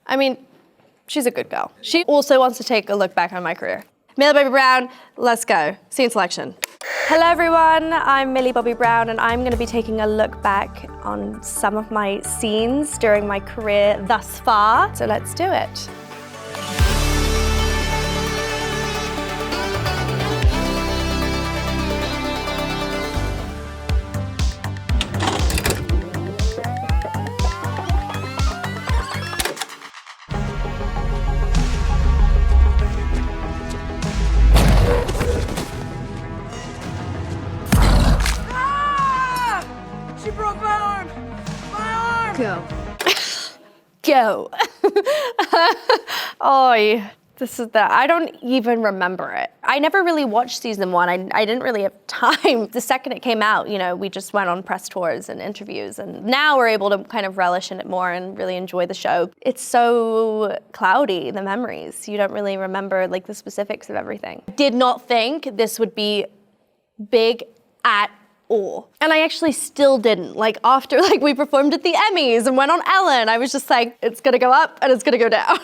I mean, she's a good girl. She also wants to take a look back on my career. Millie Bobby Brown, let's go. Scene selection. Hello everyone, I'm Millie Bobby Brown and I'm gonna be taking a look back on some of my scenes during my career thus far. So let's do it. Go. Oh, this is that. I don't even remember it. I never really watched season 1. I didn't really have time. The second it came out, you know, we just went on press tours and interviews, and now we're able to kind of relish in it more and really enjoy the show. It's so cloudy, the memories. You don't really remember like the specifics of everything. Did not think this would be big at all. And I actually still didn't. Like after we performed at the Emmys and went on Ellen, I was just like, it's gonna go up and it's gonna go down.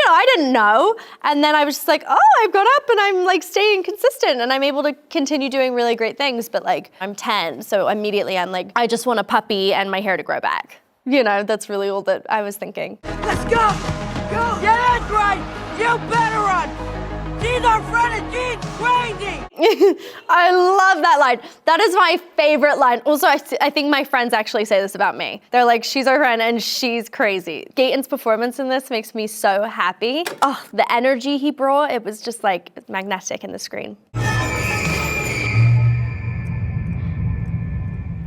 I didn't know. And then I was just like, oh, I've gone up and I'm like staying consistent and I'm able to continue doing really great things. But like I'm 10, so immediately I'm like, I just want a puppy and my hair to grow back. You know, that's really all that I was thinking. Let's go! Go! Yeah, that's right! You better run! She's our friend and she's crazy! I love that line. That is my favorite line. Also, I think my friends actually say this about me. They're like, she's our friend and she's crazy. Gaten's performance in this makes me so happy. Oh, the energy he brought, it was just like magnetic in the screen.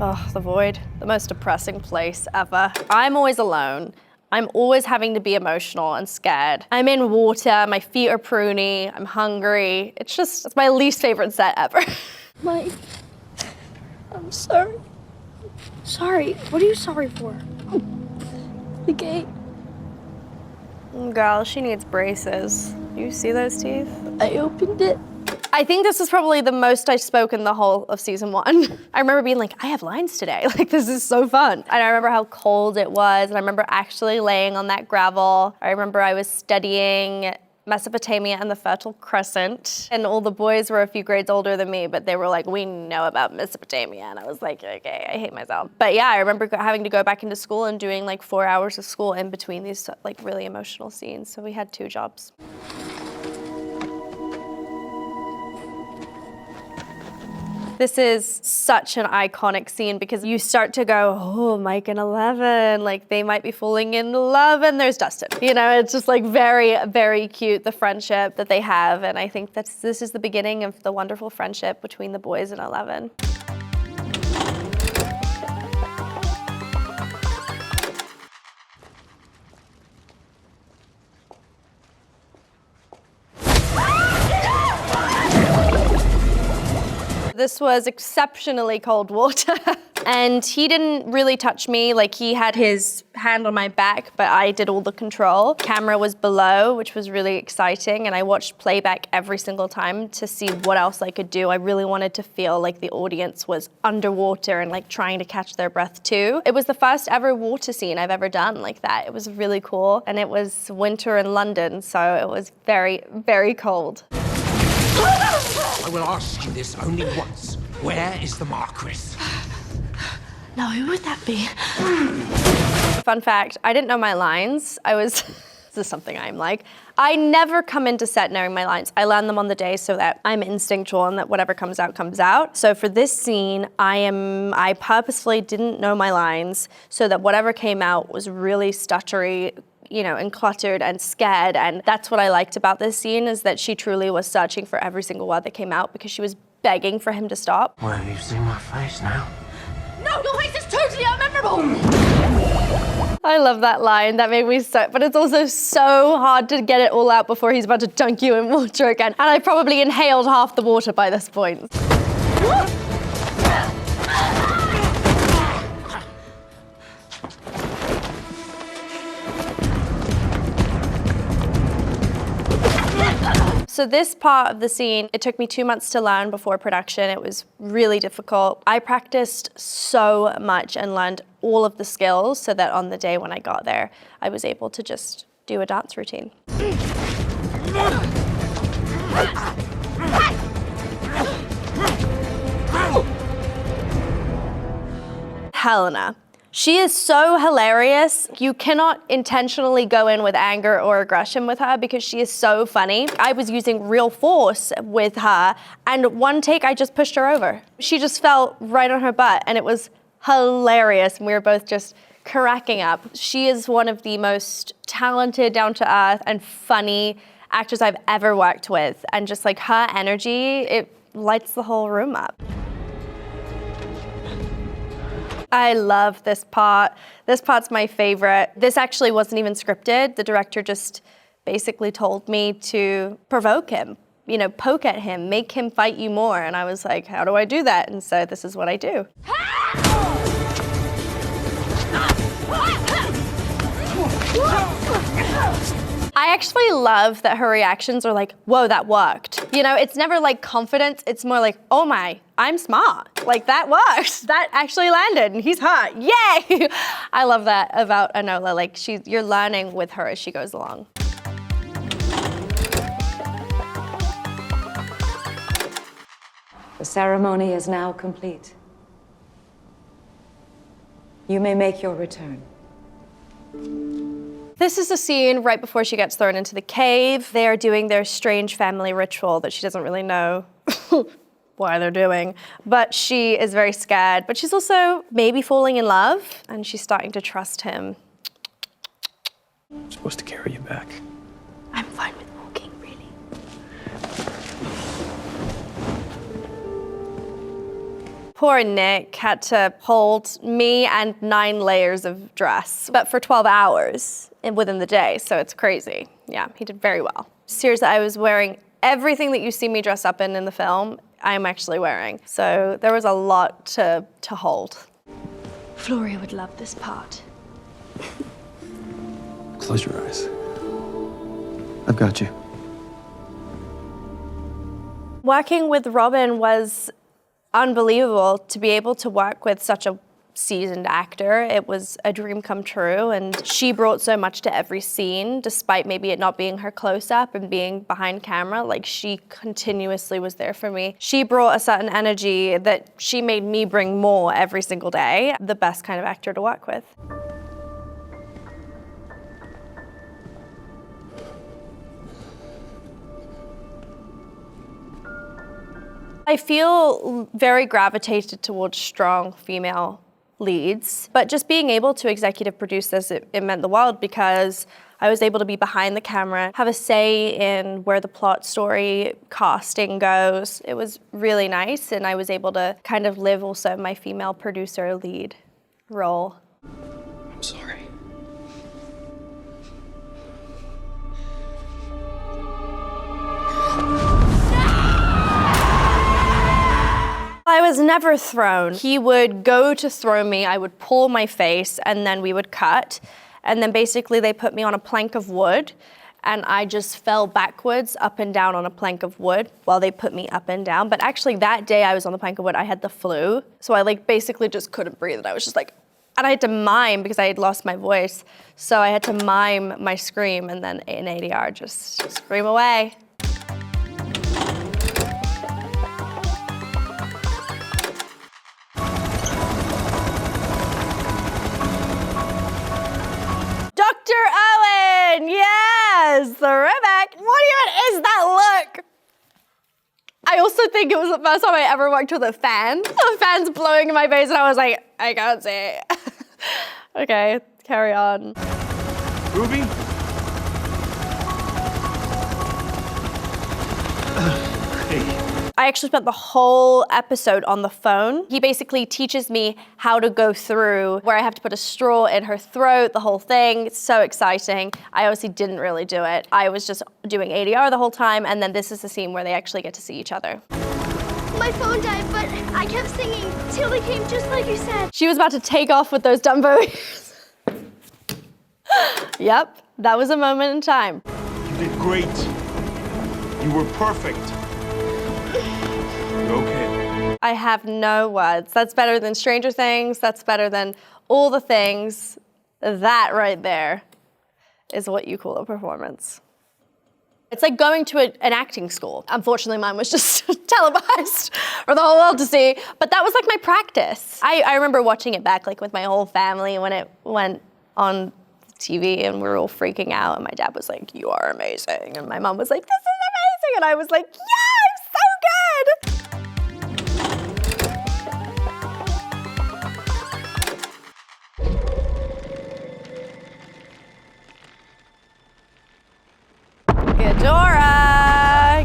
Oh, the void, the most depressing place ever. I'm always alone. I'm always having to be emotional and scared. I'm in water, my feet are pruny, I'm hungry. It's my least favorite set ever. Mike, I'm sorry. Sorry, what are you sorry for? The gate. Girl, she needs braces. You see those teeth? I opened it. I think this was probably the most I spoke in the whole of season 1. I remember being like, I have lines today. Like, this is so fun. And I remember how cold it was. And I remember actually laying on that gravel. I remember I was studying Mesopotamia and the Fertile Crescent. And all the boys were a few grades older than me, but they were like, we know about Mesopotamia. And I was like, okay, I hate myself. But yeah, I remember having to go back into school and doing like 4 hours of school in between these like really emotional scenes. So we had 2 jobs. This is such an iconic scene because you start to go, oh, Mike and 11, like they might be falling in love, and there's Dustin. You know, it's just like very, very cute, the friendship that they have. And I think this is the beginning of the wonderful friendship between the boys and 11. This was exceptionally cold water. And he didn't really touch me. Like he had his hand on my back, but I did all the control. Camera was below, which was really exciting. And I watched playback every single time to see what else I could do. I really wanted to feel like the audience was underwater and like trying to catch their breath too. It was the first ever water scene I've ever done like that. It was really cool. And it was winter in London, so it was very, very cold. I will ask you this only once. Where is the Marquis? Now, who would that be? Fun fact, I didn't know my lines. This is something I'm like. I never come into set knowing my lines. I learn them on the day so that I'm instinctual and that whatever comes out, comes out. So for this scene, I purposefully didn't know my lines so that whatever came out was really stuttery, you know, and cluttered and scared. And that's what I liked about this scene, is that she truly was searching for every single word that came out because she was begging for him to stop. Well, you've seen my face now. No, your face is totally unmemorable! I love that line. That made me so, but it's also so hard to get it all out before he's about to dunk you in water again. And I probably inhaled half the water by this point. So this part of the scene, it took me 2 months to learn before production. It was really difficult. I practiced so much and learned all of the skills so that on the day when I got there, I was able to just do a dance routine. Helena. She is so hilarious. You cannot intentionally go in with anger or aggression with her because she is so funny. I was using real force with her, and one take I just pushed her over. She just fell right on her butt, and it was hilarious, and we were both just cracking up. She is one of the most talented, down-to-earth, and funny actors I've ever worked with, and just like her energy, it lights the whole room up. I love this part. This part's my favorite. This actually wasn't even scripted. The director just basically told me to provoke him, you know, poke at him, make him fight you more. And I was like, how do I do that? And so this is what I do. I actually love that her reactions are like, whoa, that worked. You know, it's never like confidence, it's more like, oh my, I'm smart. Like, that worked. That actually landed, and he's hot, yay! I love that about Enola, like you're learning with her as she goes along. The ceremony is now complete. You may make your return. This is a scene right before she gets thrown into the cave. They are doing their strange family ritual that she doesn't really know why they're doing. But she is very scared, but she's also maybe falling in love, and she's starting to trust him. I'm supposed to carry you back. I'm fine with walking, really. Poor Nick had to hold me and 9 layers of dress, but for 12 hours within the day, so it's crazy. Yeah, he did very well. Seriously, I was wearing everything that you see me dress up in the film, I'm actually wearing. So there was a lot to hold. Floria would love this part. Close your eyes. I've got you. Working with Robin was unbelievable. To be able to work with such a seasoned actor, it was a dream come true, and she brought so much to every scene, despite maybe it not being her close-up and being behind camera. Like, she continuously was there for me. She brought a certain energy that she made me bring more every single day. The best kind of actor to work with. I feel very gravitated towards strong female leads, but just being able to executive produce this, it meant the world, because I was able to be behind the camera, have a say in where the plot, story, casting goes. It was really nice, and I was able to kind of live also my female producer lead role. I'm sorry. I was never thrown. He would go to throw me, I would pull my face, and then we would cut. And then basically they put me on a plank of wood, and I just fell backwards up and down on a plank of wood while they put me up and down. But actually that day I was on the plank of wood, I had the flu. So I basically just couldn't breathe, and I was just like, and I had to mime because I had lost my voice. So I had to mime my scream, and then in ADR, just scream away. Dr. Owen, yes, the Rebecca. What even is that look? I also think it was the first time I ever worked with a fan. The fan's blowing in my face, and I was like, I can't see it. Okay, carry on. Ruby? Hey. I actually spent the whole episode on the phone. He basically teaches me how to go through where I have to put a straw in her throat, the whole thing. It's so exciting. I obviously didn't really do it. I was just doing ADR the whole time, and then this is the scene where they actually get to see each other. My phone died, but I kept singing till they came just like you said. She was about to take off with those Dumbo ears. Yep, that was a moment in time. You did great. You were perfect. You're okay. I have no words. That's better than Stranger Things. That's better than all the things, that right there is what you call a performance. It's like going to an acting school. Unfortunately, mine was just televised for the whole world to see, but that was like my practice. I remember watching it back like with my whole family when it went on TV and we were all freaking out and my dad was like, "You are amazing." And my mom was like, "This is amazing." And I was like, "Yeah, I'm so good."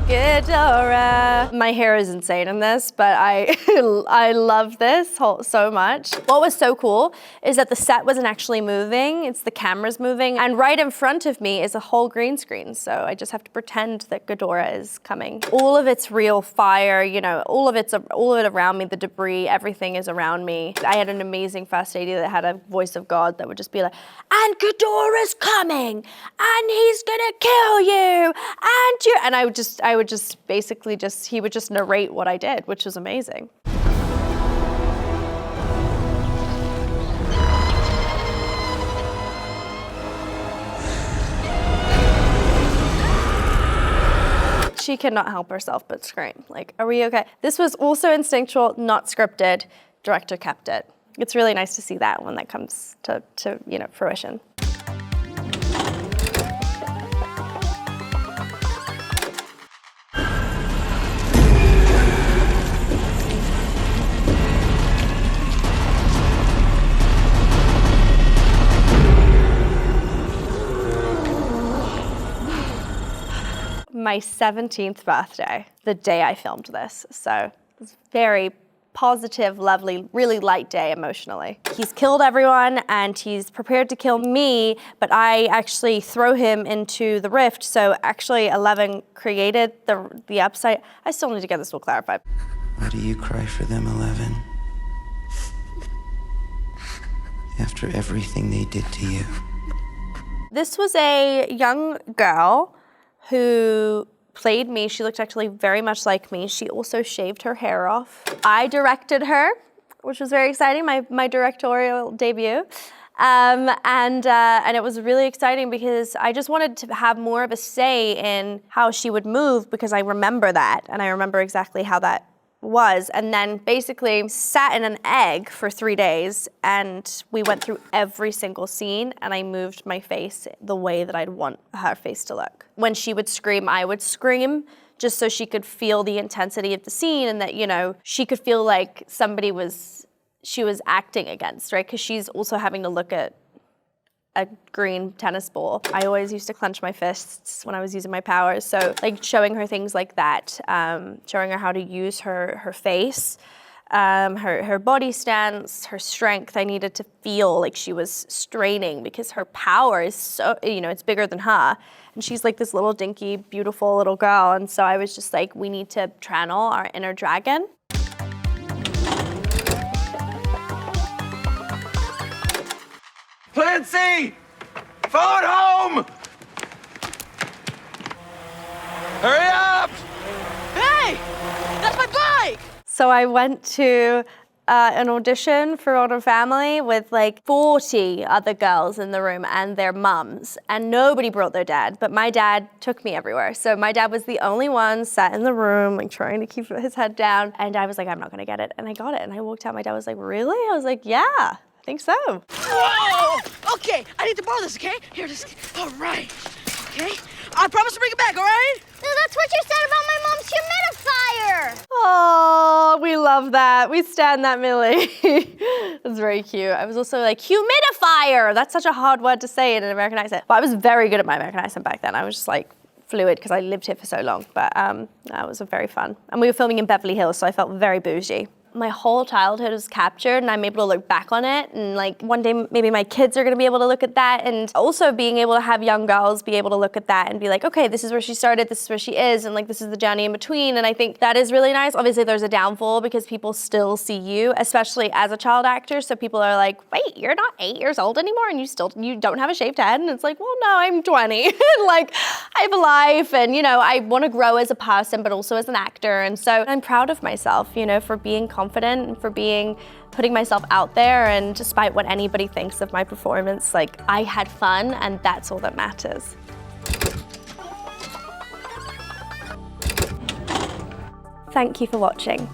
Ghidorah. My hair is insane in this, but I love this so much. What was so cool is that the set wasn't actually moving, it's the cameras moving, and right in front of me is a whole green screen, so I just have to pretend that Ghidorah is coming. All of it's real fire, you know, all of it around me, the debris, everything is around me. I had an amazing first lady that had a voice of God that would just be like, "And Ghidorah's coming, and he's gonna kill you, and I would just basically he would just narrate what I did, which was amazing. She cannot help herself but scream. Like, are we okay? This was also instinctual, not scripted. Director kept it. It's really nice to see that when that comes to fruition. My 17th birthday, the day I filmed this. So it's very positive, lovely, really light day emotionally. He's killed everyone and he's prepared to kill me, but I actually throw him into the rift. So actually 11 created the upside. I still need to get this all clarified. Why do you cry for them, 11? After everything they did to you. This was a young girl who played me. She looked actually very much like me. She also shaved her hair off. I directed her, which was very exciting, my directorial debut. And it was really exciting because I just wanted to have more of a say in how she would move because I remember that and I remember exactly how that was. And then basically sat in an egg for 3 days and we went through every single scene and I moved my face the way that I'd want her face to look. When she would scream, I would scream just so she could feel the intensity of the scene and that, you know, she could feel like she was acting against, right? Because she's also having to look at a green tennis ball. I always used to clench my fists when I was using my powers. So like showing her things like that, showing her how to use her face, her body stance, her strength. I needed to feel like she was straining because her power is so, you know, it's bigger than her. And she's like this little dinky, beautiful little girl. And so I was just like, we need to channel our inner dragon. Plan C! Phone home! Hurry up! Hey! That's my bike! So I went to an audition for Modern Family with like 40 other girls in the room and their mums, and nobody brought their dad, but my dad took me everywhere. So my dad was the only one sat in the room, like trying to keep his head down, and I was like, I'm not gonna get it, and I got it, and I walked out, my dad was like, really? I was like, yeah, I think so. Whoa! Okay, I need to borrow this, okay? Here it is. All right. Okay? I promise to bring it back, all right? No, that's what you said about my mom's humidifier. Oh, we love that. We stand that, Millie. That's very cute. I was also like, humidifier. That's such a hard word to say in an American accent. But I was very good at my American accent back then. I was just like fluid because I lived here for so long. But that was very fun. And we were filming in Beverly Hills, so I felt very bougie. My whole childhood was captured and I'm able to look back on it, and like one day maybe my kids are gonna be able to look at that, and also being able to have young girls be able to look at that and be like, okay, this is where she started, this is where she is, and like this is the journey in between. And I think that is really nice. Obviously there's a downfall because people still see you, especially as a child actor, so people are like, wait, you're not 8 years old anymore and you don't have a shaved head? And it's like, well, no, I'm 20. Like I have a life, and you know, I want to grow as a person but also as an actor, and so I'm proud of myself, you know, for being confident and for being putting myself out there, and despite what anybody thinks of my performance, like, I had fun, and that's all that matters. Thank you for watching.